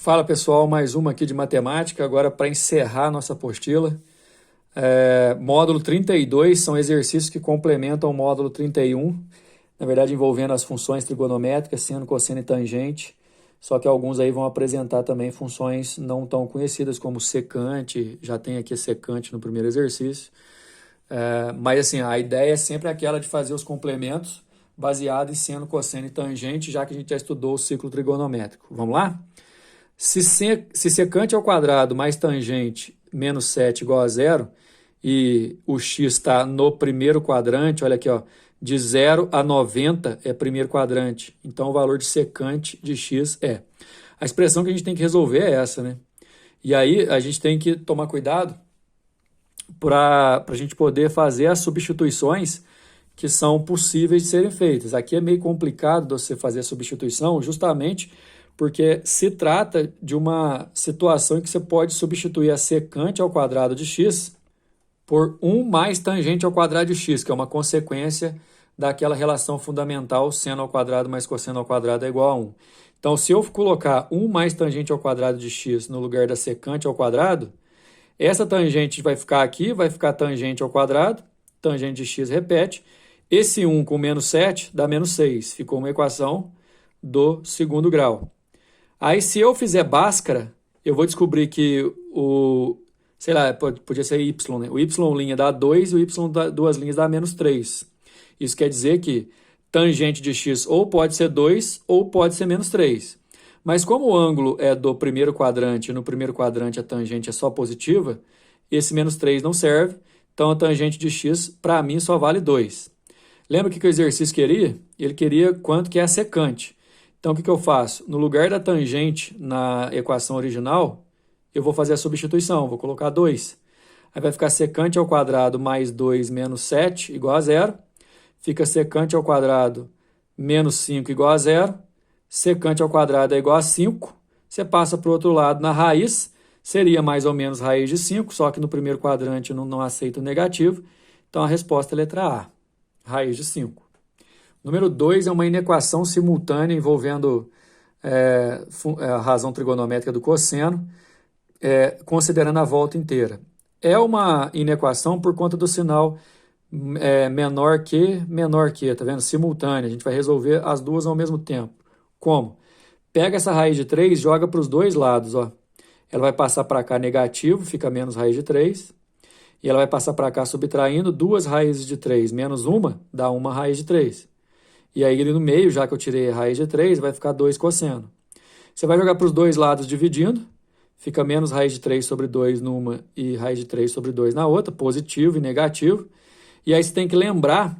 Fala pessoal, mais uma aqui de matemática, agora para encerrar nossa apostila. Módulo 32 são exercícios que complementam o módulo 31, na verdade envolvendo as funções trigonométricas, seno, cosseno e tangente, só que alguns aí vão apresentar também funções não tão conhecidas como secante, já tem aqui secante no primeiro exercício. Mas assim, a ideia é sempre aquela de fazer os complementos baseado em seno, cosseno e tangente, já que a gente já estudou o ciclo trigonométrico. Vamos lá? Se secante ao quadrado mais tangente menos 7 igual a zero, e o x está no primeiro quadrante, olha aqui, ó, de 0 a 90 é primeiro quadrante. Então, o valor de secante de x é. A expressão que a gente tem que resolver é essa, né? E aí, a gente tem que tomar cuidado para a gente poder fazer as substituições que são possíveis de serem feitas. Aqui é meio complicado você fazer a substituição, justamente porque se trata de uma situação em que você pode substituir a secante ao quadrado de x por 1 mais tangente ao quadrado de x, que é uma consequência daquela relação fundamental seno ao quadrado mais cosseno ao quadrado é igual a 1. Então, se eu colocar 1 mais tangente ao quadrado de x no lugar da secante ao quadrado, essa tangente vai ficar aqui, vai ficar tangente ao quadrado, tangente de x repete, esse 1 com menos 7 dá menos 6, ficou uma equação do segundo grau. Aí, se eu fizer Bhaskara, eu vou descobrir que sei lá, podia ser y, né? O y' dá 2 e o y duas linhas dá menos 3. Isso quer dizer que tangente de x ou pode ser 2 ou pode ser menos 3. Mas como o ângulo é do primeiro quadrante e no primeiro quadrante a tangente é só positiva, esse menos 3 não serve, então a tangente de x para mim só vale 2. Lembra o que o exercício queria? Ele queria quanto que é a secante. Então, o que eu faço? No lugar da tangente na equação original, eu vou fazer a substituição, vou colocar 2. Aí vai ficar secante ao quadrado mais 2 menos 7 igual a 0. Fica secante ao quadrado menos 5 igual a 0. Secante ao quadrado é igual a 5. Você passa para o outro lado na raiz, seria mais ou menos raiz de 5, só que no primeiro quadrante não aceita o negativo. Então, a resposta é a letra A, raiz de 5. Número 2 é uma inequação simultânea envolvendo a razão trigonométrica do cosseno, considerando a volta inteira. É uma inequação por conta do sinal menor que, tá vendo? Simultânea. A gente vai resolver as duas ao mesmo tempo. Como? Pega essa raiz de 3 e joga para os dois lados, ó. Ela vai passar para cá negativo, fica menos raiz de 3. E ela vai passar para cá subtraindo duas raízes de 3 menos uma, dá uma raiz de 3. E aí ele no meio, já que eu tirei a raiz de 3, vai ficar 2 cosseno. Você vai jogar para os dois lados dividindo, fica menos raiz de 3 sobre 2 numa e raiz de 3 sobre 2 na outra, positivo e negativo. E aí você tem que lembrar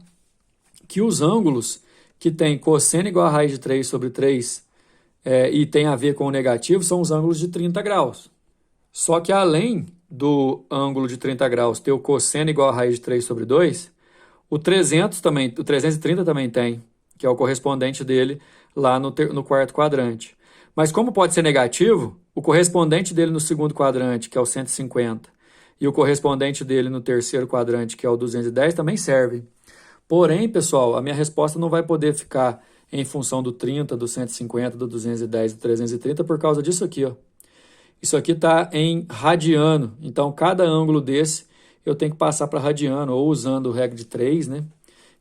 que os ângulos que tem cosseno igual a raiz de 3 sobre 3 e tem a ver com o negativo são os ângulos de 30 graus. Só que além do ângulo de 30 graus ter o cosseno igual a raiz de 3 sobre 2, o 330 também tem, que é o correspondente dele lá no quarto quadrante. Mas como pode ser negativo, o correspondente dele no segundo quadrante, que é o 150, e o correspondente dele no terceiro quadrante, que é o 210, também serve. Porém, pessoal, a minha resposta não vai poder ficar em função do 30, do 150, do 210 e do 330 por causa disso aqui, ó. Isso aqui está em radiano, então cada ângulo desse eu tenho que passar para radiano, ou usando o regra de 3, né?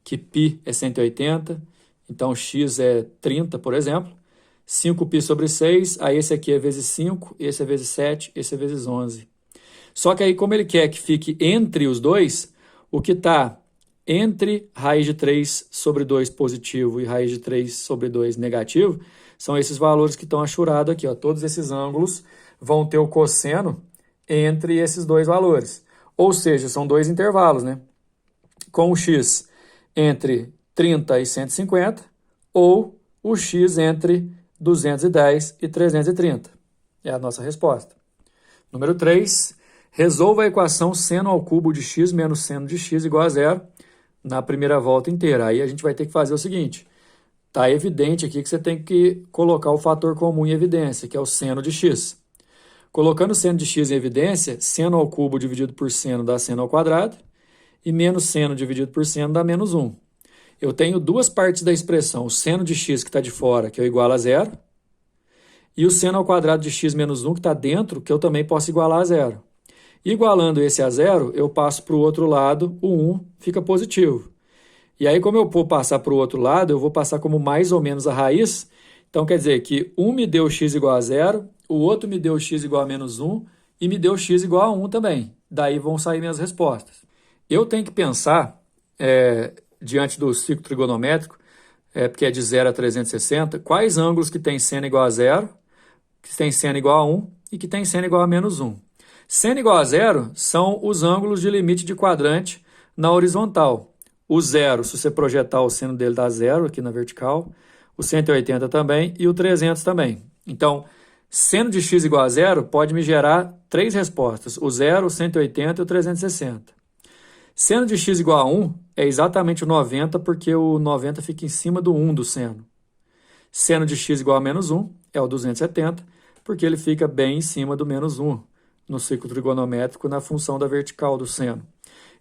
Que π é 180, então x é 30, por exemplo. 5π sobre 6, aí esse aqui é vezes 5, esse é vezes 7, esse é vezes 11. Só que aí, como ele quer que fique entre os dois, o que está entre raiz de 3 sobre 2 positivo e raiz de 3 sobre 2 negativo, são esses valores que estão achurados aqui, ó. Todos esses ângulos vão ter o cosseno entre esses dois valores. Ou seja, são dois intervalos, né? Com o x entre 30 e 150, ou o x entre 210 e 330. É a nossa resposta. Número 3, resolva a equação seno ao cubo de x menos seno de x igual a zero na primeira volta inteira. Aí a gente vai ter que fazer o seguinte, está evidente aqui que você tem que colocar o fator comum em evidência, que é o seno de x. Colocando seno de x em evidência, seno ao cubo dividido por seno dá seno ao quadrado, e menos seno dividido por seno dá menos 1. Eu tenho duas partes da expressão, o seno de x que está de fora, que é igual a zero, e o seno ao quadrado de x menos 1 que está dentro, que eu também posso igualar a zero. Igualando esse a zero, eu passo para o outro lado, o 1 fica positivo. E aí, como eu vou passar para o outro lado, eu vou passar como mais ou menos a raiz. Então, quer dizer que um me deu x igual a zero, o outro me deu x igual a menos 1 e me deu x igual a 1 também. Daí vão sair minhas respostas. Eu tenho que pensar, diante do ciclo trigonométrico, porque é de 0 a 360, quais ângulos que tem seno igual a zero, que tem seno igual a 1 e que tem seno igual a menos 1. Seno igual a zero são os ângulos de limite de quadrante na horizontal. O zero, se você projetar o seno dele, dá zero aqui na vertical. O 180 também e o 300 também. Então, seno de x igual a zero pode me gerar três respostas. O 0, o 180 e o 360. Seno de x igual a 1 é exatamente o 90, porque o 90 fica em cima do 1 do seno. Seno de x igual a menos 1 é o 270, porque ele fica bem em cima do menos 1 no ciclo trigonométrico na função da vertical do seno.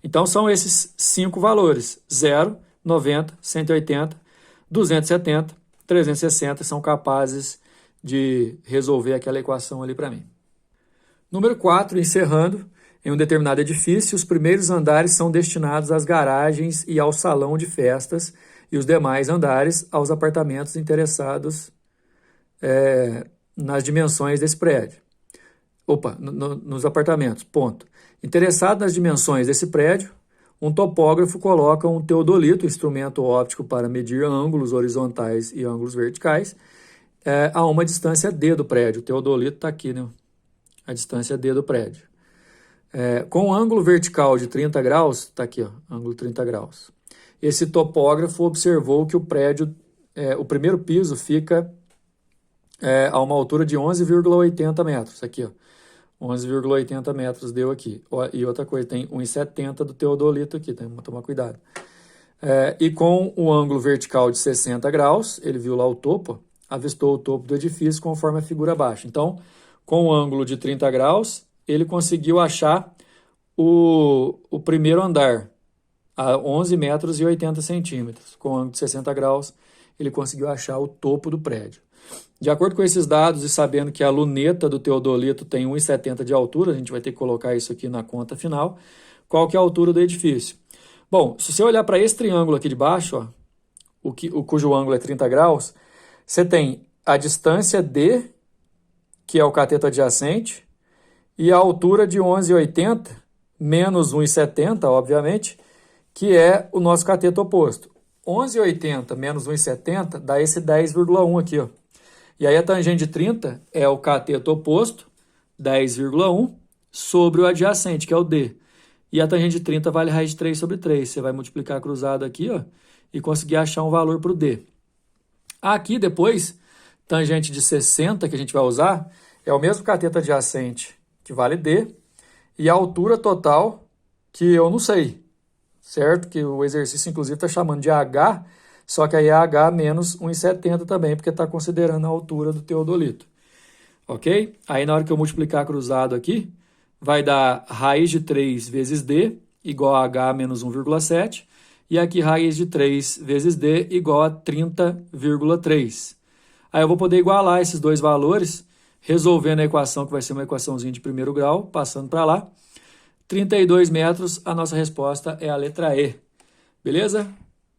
Então, são esses 5 valores, 0, 90, 180, 270, 360, são capazes de resolver aquela equação ali para mim. Número 4, encerrando, em um determinado edifício, os primeiros andares são destinados às garagens e ao salão de festas, e os demais andares aos apartamentos interessados nas dimensões desse prédio. Nos apartamentos, ponto. Interessado nas dimensões desse prédio, um topógrafo coloca um teodolito, instrumento óptico para medir ângulos horizontais e ângulos verticais, a uma distância D do prédio. O teodolito está aqui, né? A distância D do prédio. Com um ângulo vertical de 30 graus, está aqui, ó, ângulo 30 graus. Esse topógrafo observou que o prédio, o primeiro piso fica a uma altura de 11,80 metros, aqui, ó. 11,80 metros deu aqui. E outra coisa, tem 1,70 do teodolito aqui, tem que tomar cuidado. E com o ângulo vertical de 60 graus, ele viu lá o topo, avistou o topo do edifício conforme a figura abaixo. Então, com o ângulo de 30 graus, ele conseguiu achar o primeiro andar, a 11 metros e 80 centímetros. Com o ângulo de 60 graus, ele conseguiu achar o topo do prédio. De acordo com esses dados e sabendo que a luneta do teodolito tem 1,70 de altura, a gente vai ter que colocar isso aqui na conta final, qual que é a altura do edifício? Bom, se você olhar para esse triângulo aqui de baixo, ó, cujo ângulo é 30 graus, você tem a distância D, que é o cateto adjacente, e a altura de 11,80, menos 1,70, obviamente, que é o nosso cateto oposto. 11,80 menos 1,70 dá esse 10,1 aqui, ó. E aí a tangente de 30 é o cateto oposto, 10,1, sobre o adjacente, que é o D. E a tangente de 30 vale raiz de 3 sobre 3. Você vai multiplicar cruzado aqui, ó, e conseguir achar um valor para o D. Aqui depois, tangente de 60, que a gente vai usar, é o mesmo cateto adjacente, que vale D, e a altura total, que eu não sei, certo? Que o exercício, inclusive, está chamando de H, só que aí é H menos 1,70 também, porque está considerando a altura do teodolito. Ok? Aí na hora que eu multiplicar cruzado aqui, vai dar raiz de 3 vezes D igual a H menos 1,7. E aqui raiz de 3 vezes D igual a 30,3. Aí eu vou poder igualar esses dois valores, resolvendo a equação, que vai ser uma equaçãozinha de primeiro grau, passando para lá. 32 metros, a nossa resposta é a letra E. Beleza?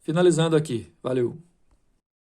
Finalizando aqui. Valeu!